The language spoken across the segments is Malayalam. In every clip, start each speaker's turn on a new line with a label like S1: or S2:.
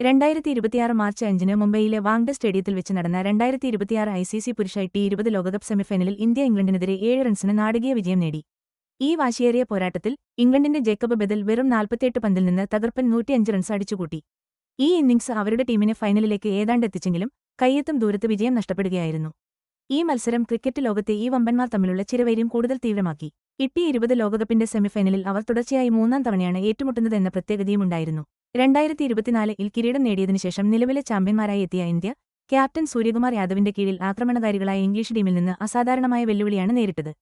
S1: 2026 മാർച്ച് 5-ന് മുംബൈയിലെ വാങ്ഡെ സ്റ്റേഡിയത്തിൽ വെച്ച് നടന്ന 2026 ICC പുരുഷ T20 ലോകകപ്പ് സെമിഫൈനലിൽ ഇന്ത്യ ഇംഗ്ലണ്ടിനെതിരെ 7 റൺസിന് നാടകീയ വിജയം നേടി. ഈ വാശിയേറിയ പോരാട്ടത്തിൽ ഇംഗ്ലണ്ടിന്റെ ജേക്കബ് ബെദൽ വെറും 48 പന്തിൽ നിന്ന് തകർപ്പൻ 105 റൺസ് അടിച്ചുകൂട്ടി. ഈ ഇന്നിംഗ്സ് അവരുടെ ടീമിനെ ഫൈനലിലേക്ക് ഏതാണ്ട് എത്തിച്ചെങ്കിലും കയ്യെത്തും ദൂരത്ത് വിജയം നഷ്ടപ്പെടുകയായിരുന്നു. ഈ മത്സരം ക്രിക്കറ്റ് ലോകത്തെ ഈ വമ്പന്മാർ തമ്മിലുള്ള ചിരവൈര്യം കൂടുതൽ തീവ്രമാക്കി. T20 ലോകകപ്പിന്റെ സെമിഫൈനലിൽ അവർ തുടർച്ചയായി 3-ാം തവണയാണ് ഏറ്റുമുട്ടുന്നത് എന്ന പ്രത്യേകതയുമുണ്ടായിരുന്നു. 2024-ൽ കിരീടം നേടിയതിനുശേഷം നിലവിലെ ചാമ്പ്യന്മാരായി എത്തിയ ഇന്ത്യ ക്യാപ്റ്റൻ സൂര്യകുമാർ യാദവിന്റെ കീഴിൽ ആക്രമണകാരികളായ ഇംഗ്ലീഷ് ടീമിൽ നിന്ന് അസാധാരണമായ വെല്ലുവിളിയാണ് നേരിട്ടത്.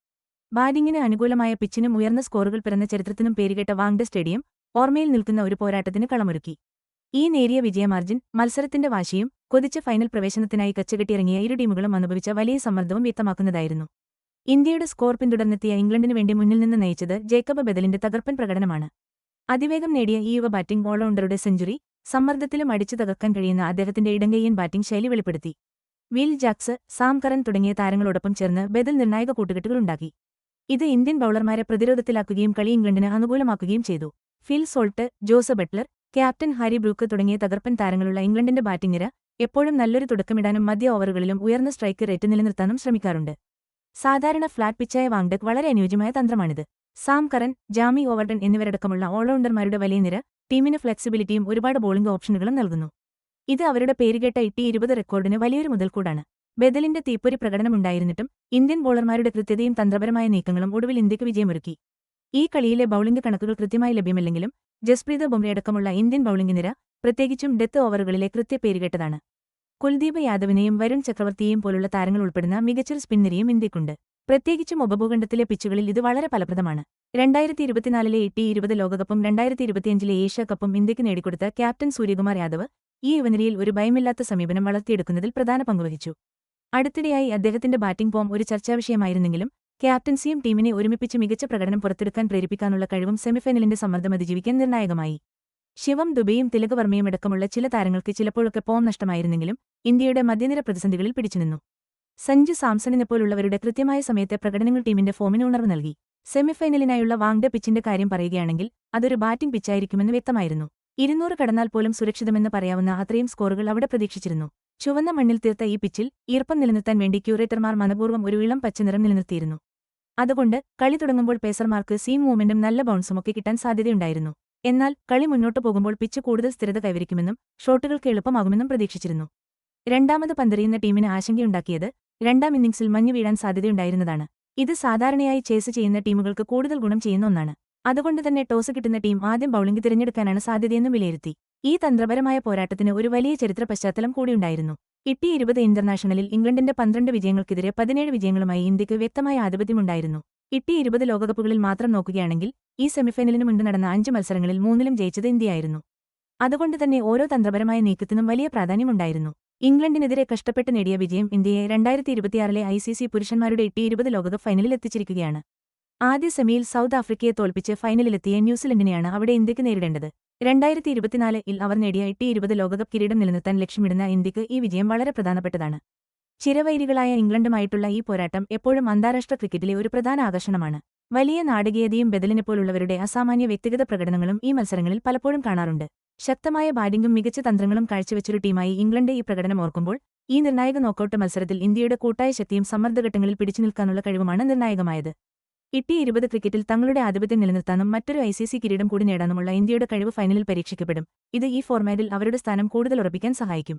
S1: ബാറ്റിംഗിന് അനുകൂലമായ പിച്ചിനും ഉയർന്ന സ്കോറുകൾ പിറന്ന ചരിത്രത്തിനും പേരുകേട്ട വാങ്ഡെ സ്റ്റേഡിയം ഓർമ്മയിൽ നിൽക്കുന്ന ഒരു പോരാട്ടത്തിന് കളമൊരുക്കി. ഈ നേരിയ വിജയമാർജിൻ മത്സരത്തിന്റെ വാശിയും കൊതിച്ച ഫൈനൽ പ്രവേശനത്തിനായി കച്ചകെട്ടിയിറങ്ങിയ ഇരു ടീമുകളും അനുഭവിച്ച വലിയ സമ്മർദ്ദവും വ്യക്തമാക്കുന്നതായിരുന്നു. ഇന്ത്യയുടെ സ്കോർ പിന്തുടർന്നെത്തിയ ഇംഗ്ലണ്ടിനു വേണ്ടി മുന്നിൽ നിന്ന് നയിച്ചത് ജേക്കബ് ബെദലിന്റെ തകർപ്പൻ പ്രകടനമാണ്. അതിവേഗം നേടിയ ഈ യുവ ബാറ്റിംഗ് ഓൾറൗണ്ടറുടെ സെഞ്ചുറി സമ്മർദ്ദത്തിലും അടിച്ചു തകർക്കാൻ കഴിയുന്ന അദ്ദേഹത്തിന്റെ ഇടങ്കയ്യൻ ബാറ്റിംഗ് ശൈലി വെളിപ്പെടുത്തി. വിൽ ജാക്സ്, സാം കറൻ തുടങ്ങിയ താരങ്ങളോടൊപ്പം ചേർന്ന് ബെദൽ നിർണായക കൂട്ടുകെട്ടുകളുണ്ടാക്കി. ഇത് ഇന്ത്യൻ ബൌളർമാരെ പ്രതിരോധത്തിലാക്കുകയും കളി ഇംഗ്ലണ്ടിന് അനുകൂലമാക്കുകയും ചെയ്തു. Phil Salt, Jos Buttler, captain Harry Brook തുടങ്ങിയ തകർപ്പൻ താരങ്ങളുള്ള ഇംഗ്ലണ്ടിന്റെ ബാറ്റിംഗ് നിര എപ്പോഴും നല്ലൊരു തുടക്കമിടാനും മധ്യ ഓവറുകളിലും ഉയർന്ന സ്ട്രൈക്ക് റേറ്റ് നിലനിർത്താനും ശ്രമിക്കാറുണ്ട്. സാധാരണ ഫ്ളാറ്റ് പിച്ചായ വാങ്ഡെ വളരെ അനുയോജ്യമായ തന്ത്രമാണിത്. സാം കറൻ, ജാമി ഓവർട്ടൺ എന്നിവരടക്കമുള്ള ഓൾറൗണ്ടർമാരുടെ വലിയ നിര ടീമിന് ഫ്ലെക്സിബിലിറ്റിയും ഒരുപാട് ബോളിംഗ് ഓപ്ഷനുകളും നൽകുന്നു. ഇത് അവരുടെ പേരുകേട്ട T20 റെക്കോർഡിന് വലിയൊരു മുതൽക്കൂടാണ്. ബെദലിന്റെ തീപ്പൊരി പ്രകടനമുണ്ടായിരുന്നിട്ടും ഇന്ത്യൻ ബോളർമാരുടെ കൃത്യതയും തന്ത്രപരമായ നീക്കങ്ങളും ഒടുവിൽ ഇന്ത്യക്ക് വിജയമൊരുക്കി. ഈ കളിയിലെ ബൌളിംഗ് കണക്കുകൾ കൃത്യമായി ലഭ്യമല്ലെങ്കിലും ജസ്പ്രീത് ബുംറയടക്കമുള്ള ഇന്ത്യൻ ബൌളിംഗ് നിര പ്രത്യേകിച്ചും ഡെത്ത് ഓവറുകളിലെ പേരുകേട്ടതാണ്. കുൽദീപ് യാദവിനെയും വരുൺ ചക്രവർത്തിയെയും പോലുള്ള താരങ്ങൾ ഉൾപ്പെടുന്ന മികച്ചൊരു സ്പിൻ നിരയും ഇന്ത്യക്കുണ്ട്. പ്രത്യേകിച്ചും ഉപഭൂഖണ്ഡത്തിലെ പിച്ചുകളിൽ ഇത് വളരെ ഫലപ്രദമാണ്. 2024-ലെ T20 ലോകകപ്പും 2025-ലെ ഏഷ്യ കപ്പും ഇന്ത്യക്ക് നേടിക്കൊടുത്ത ക്യാപ്റ്റൻ സൂര്യകുമാർ യാദവ് ഈ യുവനിരയിൽ ഒരു ഭയമില്ലാത്ത സമീപനം വളർത്തിയെടുക്കുന്നതിൽ പ്രധാന പങ്കുവഹിച്ചു. അടുത്തിടെയായി അദ്ദേഹത്തിന്റെ ബാറ്റിംഗ് ഫോം ഒരു ചർച്ചാവിഷയമായിരുന്നെങ്കിലും ക്യാപ്റ്റൻസിയും ടീമിനെ ഒരുമിപ്പിച്ച് മികച്ച പ്രകടനം പുറത്തെടുക്കാൻ പ്രേരിപ്പിക്കാനുള്ള കഴിവും സെമിഫൈനലിന്റെ സമ്മർദ്ദം അതിജീവിക്കാൻ നിർണായകമായി. ശിവം ദുബെയും തിലക് വർമ്മയുമടക്കമുള്ള ചില താരങ്ങൾക്ക് ചിലപ്പോഴൊക്കെ ഫോം നഷ്ടമായിരുന്നെങ്കിലും ഇന്ത്യയുടെ മധ്യനിര പ്രതിസന്ധികളിൽ പിടിച്ചുനിന്നു. സഞ്ജു സാംസണിനെപ്പോലുള്ളവരുടെ കൃത്യമായ സമയത്തെ പ്രകടനങ്ങൾ ടീമിന്റെ ഫോമിന് ഉണർവ് നൽകി. സെമിഫൈനലിനായുള്ള വാങ്ഡെ പിച്ചിന്റെ കാര്യം പറയുകയാണെങ്കിൽ അതൊരു ബാറ്റിംഗ് പിച്ചായിരിക്കുമെന്ന് വ്യക്തമായിരുന്നു. 200 കടന്നാൽ പോലും സുരക്ഷിതമെന്ന് പറയാവുന്ന അത്രയും സ്കോറുകൾ അവിടെ പ്രതീക്ഷിച്ചിരുന്നു. ചുവന്ന മണ്ണിൽ തീർത്ത ഈ പിച്ചിൽ ഈർപ്പം നിലനിർത്താൻ വേണ്ടി ക്യൂറേറ്റർമാർ മനപൂർവ്വം ഒരു ഇളം പച്ചനിറം നിലനിർത്തിയിരുന്നു. അതുകൊണ്ട് കളി തുടങ്ങുമ്പോൾ പേസർമാർക്ക് സീം മൂവ്മെന്റും നല്ല ബൗൺസുമൊക്കെ കിട്ടാൻ സാധ്യതയുണ്ടായിരുന്നു. എന്നാൽ കളി മുന്നോട്ടു പോകുമ്പോൾ പിച്ച് കൂടുതൽ സ്ഥിരത കൈവരിക്കുമെന്നും ഷോട്ടുകൾക്ക് എളുപ്പമാകുമെന്നും പ്രതീക്ഷിച്ചിരുന്നു. രണ്ടാമത് പന്തെറിയുന്ന ടീമിന് ആശങ്കയുണ്ടാക്കിയത് രണ്ടാം ഇന്നിംഗ്സിൽ മഞ്ഞ് വീഴാൻ സാധ്യതയുണ്ടായിരുന്നതാണ്. ഇത് സാധാരണയായി ചേസ് ചെയ്യുന്ന ടീമുകൾക്ക് കൂടുതൽ ഗുണം ചെയ്യുന്ന ഒന്നാണ്. അതുകൊണ്ട് തന്നെ ടോസ് കിട്ടുന്ന ടീം ആദ്യം ബൌളിംഗ് തിരഞ്ഞെടുക്കാനാണ് സാധ്യതയെന്നും വിലയിരുത്തി. ഈ തന്ത്രപരമായ പോരാട്ടത്തിന് ഒരു വലിയ ചരിത്ര പശ്ചാത്തലം കൂടിയുണ്ടായിരുന്നു. T20 ഇന്റർനാഷണലിൽ ഇംഗ്ലണ്ടിന്റെ 12 വിജയങ്ങൾക്കെതിരെ 17 വിജയങ്ങളുമായി ഇന്ത്യക്ക് വ്യക്തമായ ആധിപത്യമുണ്ടായിരുന്നു. T20 ലോകകപ്പുകളിൽ മാത്രം നോക്കുകയാണെങ്കിൽ ഈ സെമിഫൈനലിന് മുൻപ് നടന്ന 5 മത്സരങ്ങളിൽ 3-ലും ജയിച്ചത് ഇന്ത്യയായിരുന്നു. അതുകൊണ്ടുതന്നെ ഓരോ തന്ത്രപരമായ നീക്കത്തിനും വലിയ പ്രാധാന്യമുണ്ടായിരുന്നു. ഇംഗ്ലണ്ടിനെതിരെ കഷ്ടപ്പെട്ട് നേടിയ വിജയം ഇന്ത്യയെ 2026-ലെ ICC പുരുഷന്മാരുടെ T20 ലോകകപ്പ് ഫൈനലിൽ എത്തിച്ചിരിക്കുകയാണ്. ആദ്യ സെമിയിൽ സൗത്ത് ആഫ്രിക്കയെ തോൽപ്പിച്ച് ഫൈനലിലെത്തിയ ന്യൂസിലൻഡിനെയാണ് അവിടെ ഇന്ത്യക്ക് നേരിടേണ്ടത്. 2024-ൽ അവർ നേടിയ T20 ലോകകപ്പ് കിരീടം നിലനിർത്താൻ ലക്ഷ്യമിടുന്ന ഇന്ത്യക്ക് ഈ വിജയം വളരെ പ്രധാനപ്പെട്ടതാണ്. ചിരവൈരികളായ ഇംഗ്ലണ്ടുമായിട്ടുള്ള ഈ പോരാട്ടം എപ്പോഴും അന്താരാഷ്ട്ര ക്രിക്കറ്റിലെ ഒരു പ്രധാന ആകർഷണമാണ്. വലിയ നാടകീയതയും ബെദലിനെപ്പോലുള്ളവരുടെ അസാമാന്യ വ്യക്തിഗത പ്രകടനങ്ങളും ഈ മത്സരങ്ങളിൽ പലപ്പോഴും കാണാറുണ്ട്. ശക്തമായ ബാറ്റിംഗും മികച്ച തന്ത്രങ്ങളും കാഴ്ചവെച്ചൊരു ടീമായി ഇംഗ്ലണ്ട് ഈ പ്രകടനം ഓർക്കുമ്പോൾ ഈ നിർണായക നോക്കൌട്ട് മത്സരത്തിൽ ഇന്ത്യയുടെ കൂട്ടായ ശക്തിയും സമ്മർദ്ദഘട്ടങ്ങളിൽ പിടിച്ചുനിൽക്കാനുള്ള കഴിവുമാണ് നിർണായകമായത്. T20 ക്രിക്കറ്റിൽ തങ്ങളുടെ ആധിപത്യം നിലനിർത്താനും മറ്റൊരു ICC കിരീടം കൂടി നേടാനുമുള്ള ഇന്ത്യയുടെ കഴിവ് ഫൈനലിൽ പരീക്ഷിക്കപ്പെടും. ഇത് ഈ ഫോർമാറ്റിൽ അവരുടെ സ്ഥാനം കൂടുതൽ ഉറപ്പിക്കാൻ സഹായിക്കും.